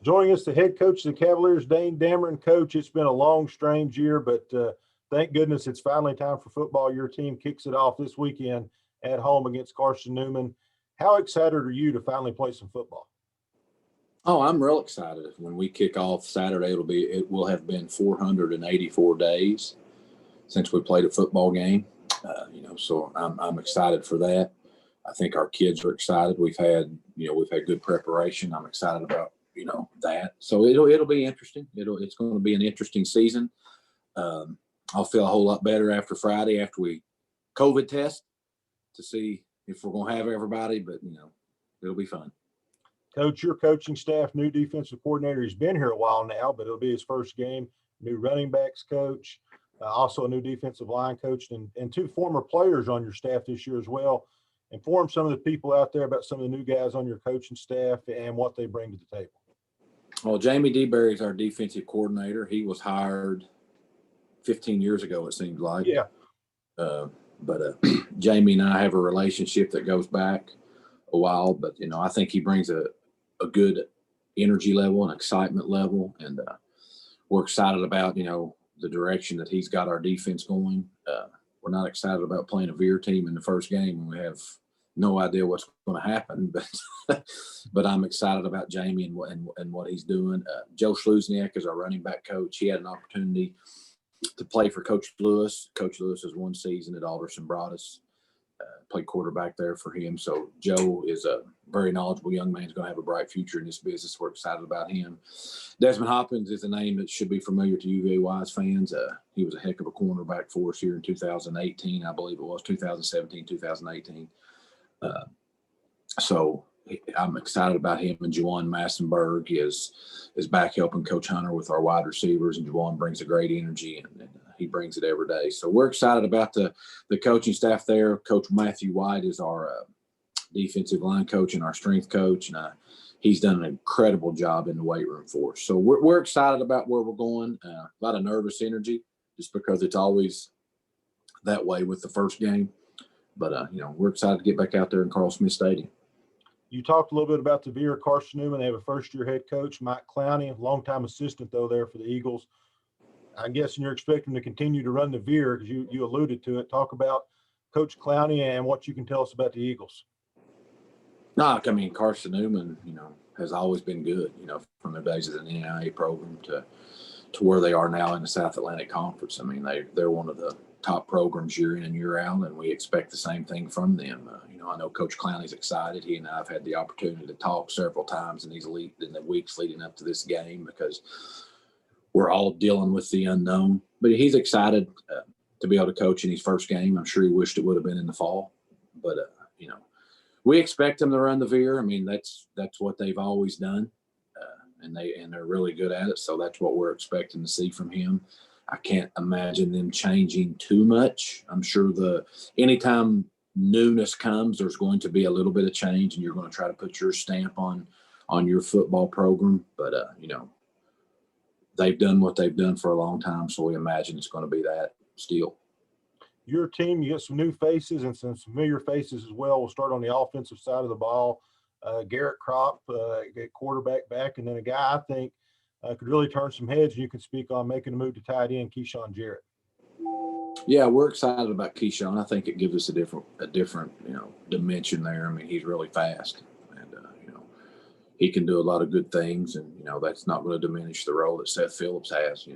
Joining us, the head coach of the Cavaliers, Dane Damron. Coach, it's been a long, strange year, but thank goodness it's finally time for football. Your team kicks it off this weekend at home against Carson Newman. How excited are you to finally play some football? Oh, I'm real excited. When we kick off Saturday, it will have been 484 days since we played a football game. So I'm excited for that. I think our kids are excited. We've had good preparation. I'm excited about that. So it'll be interesting. It's going to be an interesting season. I'll feel a whole lot better after Friday after we COVID test to see if we're going to have everybody. But it'll be fun. Coach, your coaching staff, new defensive coordinator, he's been here a while now, but it'll be his first game. New running backs coach, also a new defensive line coach, and two former players on your staff this year as well. Inform some of the people out there about some of the new guys on your coaching staff and what they bring to the table. Well, Jamie DeBerry is our defensive coordinator. He was hired 15 years ago, it seems like. Yeah. But Jamie and I have a relationship that goes back a while. But, I think he brings a good energy level and excitement level. And we're excited about, the direction that he's got our defense going. We're not excited about playing a Veer team in the first game, and we have no idea what's going to happen. But I'm excited about Jamie and what he's doing. Joe Schluzniak is our running back coach. He had an opportunity to play for Coach Lewis. Coach Lewis has one season at Alderson Broadus. Played quarterback there for him. So Joe is a very knowledgeable young man. He's going to have a bright future in this business. We're excited about him. Desmond Hopkins is a name that should be familiar to UVA-wise fans. He was a heck of a cornerback for us here in 2018. I believe it was 2017, 2018. So I'm excited about him. And Juwan Massenberg is back helping Coach Hunter with our wide receivers. And Juwan brings a great energy and he brings it every day. So we're excited about the coaching staff there. Coach Matthew White is our defensive line coach and our strength coach. And he's done an incredible job in the weight room for us. So we're excited about where we're going. A lot of nervous energy just because it's always that way with the first game. But, we're excited to get back out there in Carl Smith Stadium. You talked a little bit about the Veer Carson Newman. They have a first-year head coach, Mike Clowney, a longtime assistant, though, there for the Eagles. I'm guessing you're expecting to continue to run the Veer because you alluded to it. Talk about Coach Clowney and what you can tell us about the Eagles. No, I mean, Carson Newman, has always been good, from their days as an NAIA program to where they are now in the South Atlantic Conference. I mean, they're one of the top programs year in and year out, and we expect the same thing from them. I know Coach Clowney's excited. He and I have had the opportunity to talk several times in the weeks leading up to this game because we're all dealing with the unknown. But he's excited to be able to coach in his first game. I'm sure he wished it would have been in the fall. But, we expect them to run the Veer. I mean, that's what they've always done, and they're really good at it. So that's what we're expecting to see from him. I can't imagine them changing too much. I'm sure anytime newness comes, there's going to be a little bit of change, and you're going to try to put your stamp on your football program. But, they've done what they've done for a long time, so we imagine it's going to be that still. Your team, you get some new faces and some familiar faces as well. We'll start on the offensive side of the ball. Garrett Kropp, quarterback back, and then a guy I think could really turn some heads, and you can speak on making a move to tight end, Keyshawn Jarrett. Yeah, we're excited about Keyshawn. I think it gives us a different dimension there. I mean, he's really fast, and he can do a lot of good things, and that's not going to diminish the role that Seth Phillips has.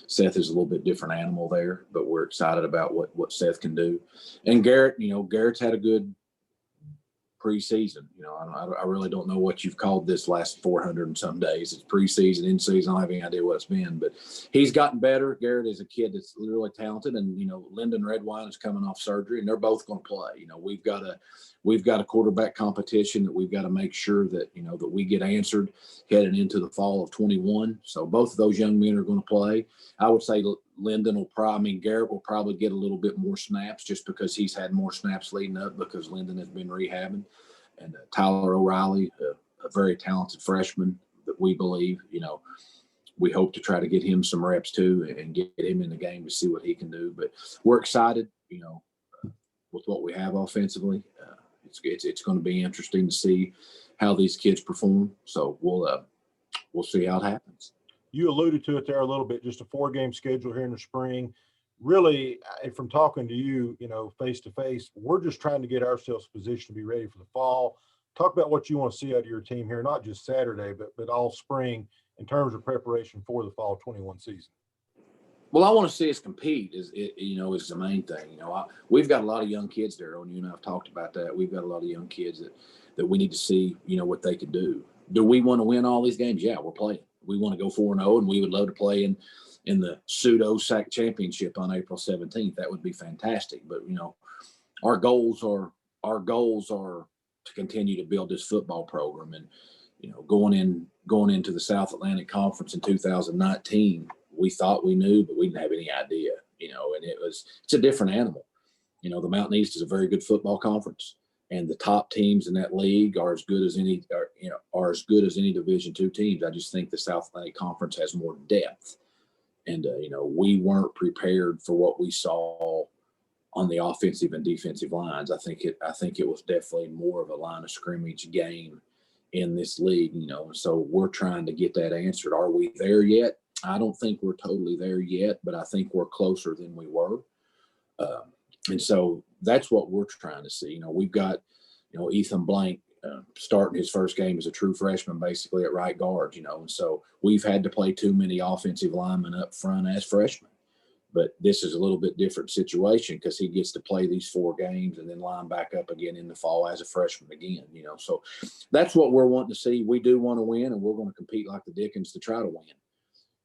Seth is a little bit different animal there, but we're excited about what Seth can do. And Garrett, Garrett's had a good preseason. I really don't know what you've called this last 400 and some days. It's preseason, in season. I don't have any idea what it's been, but he's gotten better. Garrett is a kid that's really talented, and Lyndon Redwine is coming off surgery, and they're both going to play. We've got a quarterback competition that we've got to make sure that that we get answered heading into the fall of 21. So both of those young men are going to play. I would say Garrett will probably get a little bit more snaps just because he's had more snaps leading up because Lyndon has been rehabbing. And Tyler O'Reilly, a very talented freshman that we believe, we hope to try to get him some reps too and get him in the game to see what he can do. But we're excited, with what we have offensively. It's going to be interesting to see how these kids perform. So we'll see how it happens. You alluded to it there a little bit, just a 4-game schedule here in the spring. Really, from talking to you, face to face, we're just trying to get ourselves positioned to be ready for the fall. Talk about what you want to see out of your team here, not just Saturday, but all spring in terms of preparation for the fall 21 season. Well, I want to see us compete is the main thing. We've got a lot of young kids there. You and I have talked about that. We've got a lot of young kids that we need to see, what they can do. Do we want to win all these games? Yeah, we're playing. We want to go 4-0, and we would love to play in the pseudo SAC championship on April 17th. That would be fantastic. But our goals are to continue to build this football program, and going into the South Atlantic Conference in 2019. We thought we knew, but we didn't have any idea, and it's a different animal. The Mountain East is a very good football conference, and the top teams in that league are as good as any Division II teams. I just think the South Atlantic Conference has more depth, and we weren't prepared for what we saw on the offensive and defensive lines. I think it was definitely more of a line of scrimmage game in this league, so we're trying to get that answered. Are we there yet? I don't think we're totally there yet, but I think we're closer than we were. And so that's what we're trying to see. We've got, Ethan Blank starting his first game as a true freshman, basically at right guard, and so we've had to play too many offensive linemen up front as freshmen. But this is a little bit different situation because he gets to play these 4 games and then line back up again in the fall as a freshman again, So that's what we're wanting to see. We do want to win, and we're going to compete like the Dickens to try to win.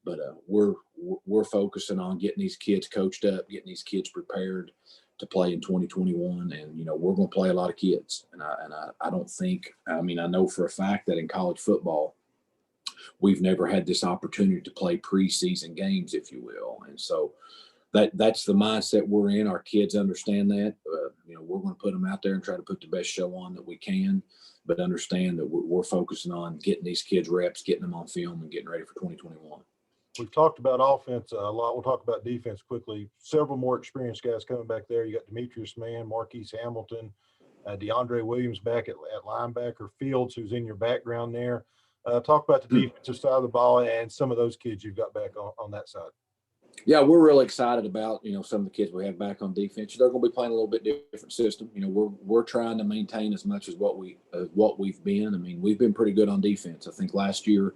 But we're focusing on getting these kids coached up, getting these kids prepared to play in 2021, and we're going to play a lot of kids. And I don't think, I know for a fact that in college football, we've never had this opportunity to play preseason games, if you will, and so that's the mindset we're in. Our kids understand that. We're going to put them out there and try to put the best show on that we can, but understand that we're focusing on getting these kids reps, getting them on film, and getting ready for 2021. We've talked about offense a lot. We'll talk about defense quickly. Several more experienced guys coming back there. You got Demetrius Mann, Marquise Hamilton, DeAndre Williams back at linebacker, Fields, who's in your background there. Talk about the defensive side of the ball and some of those kids you've got back on that side. Yeah, we're really excited about, some of the kids we have back on defense. They're going to be playing a little bit different system. We're trying to maintain as much as what we've been. We've been pretty good on defense. I think last year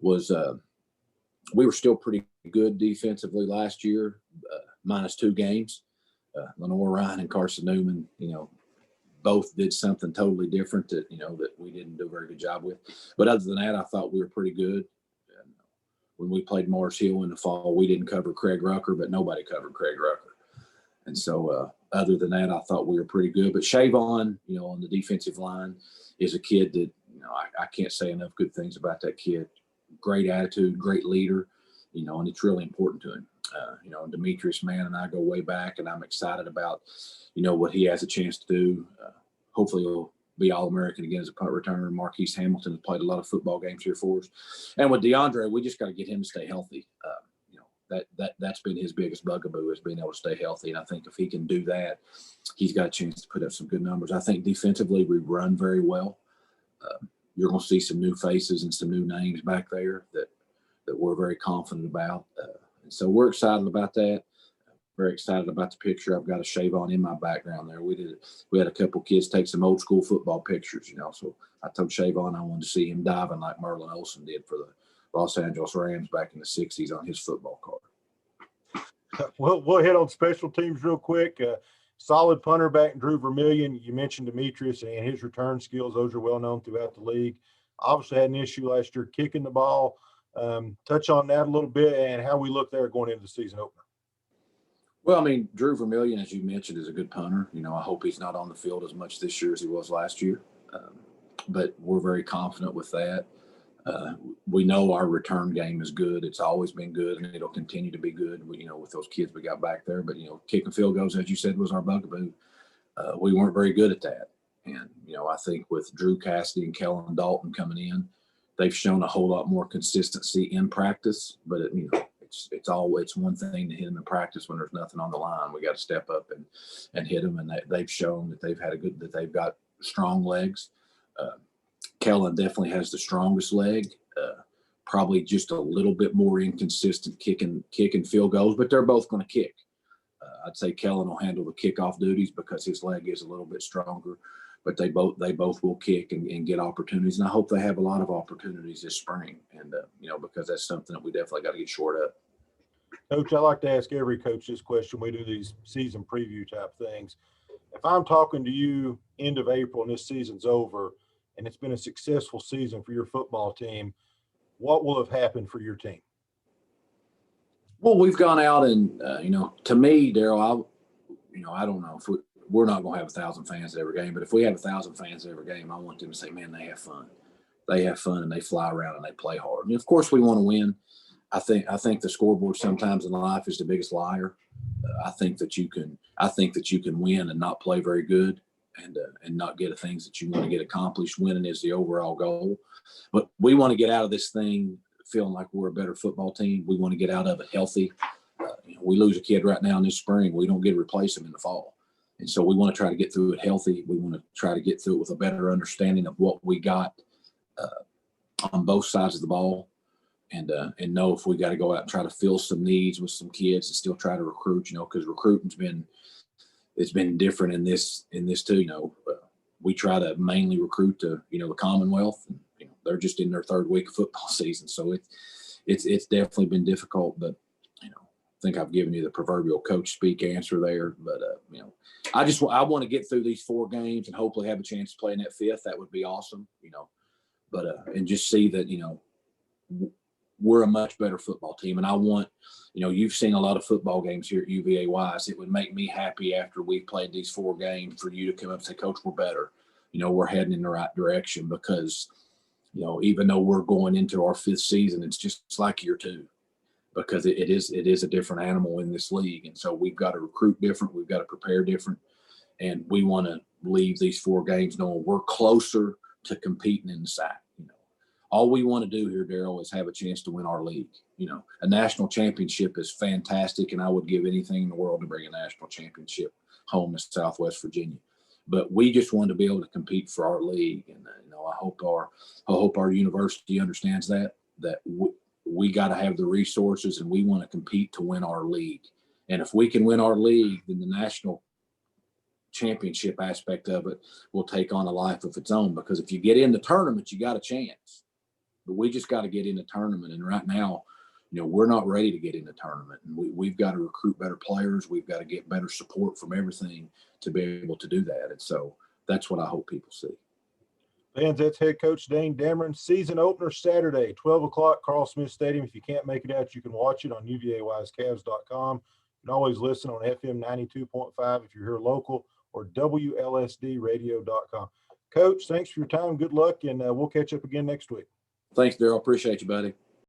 was we were still pretty good defensively last year, minus 2 games. Lenore Ryan and Carson Newman, both did something totally different that we didn't do a very good job with. But other than that, I thought we were pretty good. And when we played Morris Hill in the fall, we didn't cover Craig Rucker, but nobody covered Craig Rucker. And so other than that, I thought we were pretty good. But Shavon, on the defensive line is a kid that, I can't say enough good things about that kid. Great attitude, great leader, and it's really important to him. Demetrius Mann and I go way back, and I'm excited about, what he has a chance to do. Hopefully he'll be All-American again as a punt returner. Marquise Hamilton has played a lot of football games here for us. And with DeAndre, we just got to get him to stay healthy. That's been his biggest bugaboo, is being able to stay healthy. And I think if he can do that, he's got a chance to put up some good numbers. I think defensively we run very well. You're going to see some new faces and some new names back there that we're very confident about. And so we're excited about that. Very excited about the picture. I've got a Shavon in my background there. We had a couple kids take some old school football pictures, so I told Shavon I wanted to see him diving like Merlin Olsen did for the Los Angeles Rams back in the 60s on his football card. We'll hit on special teams real quick. Solid punter back in Drew Vermillion. You mentioned Demetrius and his return skills. Those are well known throughout the league. Obviously had an issue last year kicking the ball. Touch on that a little bit and how we look there going into the season opener. Well, Drew Vermillion, as you mentioned, is a good punter. I hope he's not on the field as much this year as he was last year. But we're very confident with that. We know our return game is good. It's always been good, and it'll continue to be good, with those kids we got back there. But, kicking field goals, as you said, was our bugaboo. We weren't very good at that. And, I think with Drew Cassidy and Kellen Dalton coming in, they've shown a whole lot more consistency in practice. But, it's one thing to hit them in practice when there's nothing on the line. We got to step up and hit them, and they've shown that they've got strong legs. Kellen definitely has the strongest leg, probably just a little bit more inconsistent kicking field goals, but they're both going to kick. I'd say Kellen will handle the kickoff duties because his leg is a little bit stronger, but they both will kick and get opportunities. And I hope they have a lot of opportunities this spring. And, because that's something that we definitely got to get shored up. Coach, I like to ask every coach this question. We do these season preview type things. If I'm talking to you end of April and this season's over and it's been a successful season for your football team, what will have happened for your team? Well, we've gone out and, to me, Daryl, I don't know if we're not going to have 1,000 fans at every game, but if we have 1,000 fans at every game, I want them to say, man, they have fun. They have fun and they fly around and they play hard. And of course we want to win. I think the scoreboard sometimes in life is the biggest liar. I think that you can win and not play very good and not get the things that you want to get accomplished. Winning is the overall goal, but we want to get out of this thing feeling like we're a better football team. We want to get out of it healthy. We lose a kid right now in this spring. We don't get to replace him in the fall. And so we want to try to get through it healthy. We want to try to get through it with a better understanding of what we got on both sides of the ball. And know if we got to go out and try to fill some needs with some kids and still try to recruit, because recruiting's been different in this too. We try to mainly recruit to, the Commonwealth, and they're just in their third week of football season. So it's definitely been difficult, but I think I've given you the proverbial coach speak answer there. But I want to get through these 4 games and hopefully have a chance to play in that 5th. That would be awesome, but and just see that, we're a much better football team. And I want, you've seen a lot of football games here at UVA-wise. It would make me happy after we've played these 4 games for you to come up and say, Coach, we're better. We're heading in the right direction because, even though we're going into our 5th season, it's just like year 2 because it is a different animal in this league. And so we've got to recruit different. We've got to prepare different. And we want to leave these 4 games knowing we're closer to competing in the SAC. All we want to do here, Daryl, is have a chance to win our league. A national championship is fantastic, and I would give anything in the world to bring a national championship home to Southwest Virginia. But we just want to be able to compete for our league, and I hope our university understands that we got to have the resources, and we want to compete to win our league. And if we can win our league, then the national championship aspect of it will take on a life of its own. Because if you get in the tournament, you got a chance. But we just got to get in the tournament. And right now, we're not ready to get in the tournament. And we've got to recruit better players. We've got to get better support from everything to be able to do that. And so that's what I hope people see. Fans, that's head coach Dane Damron. Season opener Saturday, 12 o'clock, Carl Smith Stadium. If you can't make it out, you can watch it on UVAWiseCavs.com. You can always listen on FM 92.5 if you're here local, or WLSDradio.com. Coach, thanks for your time. Good luck, and we'll catch up again next week. Thanks, Daryl. Appreciate you, buddy.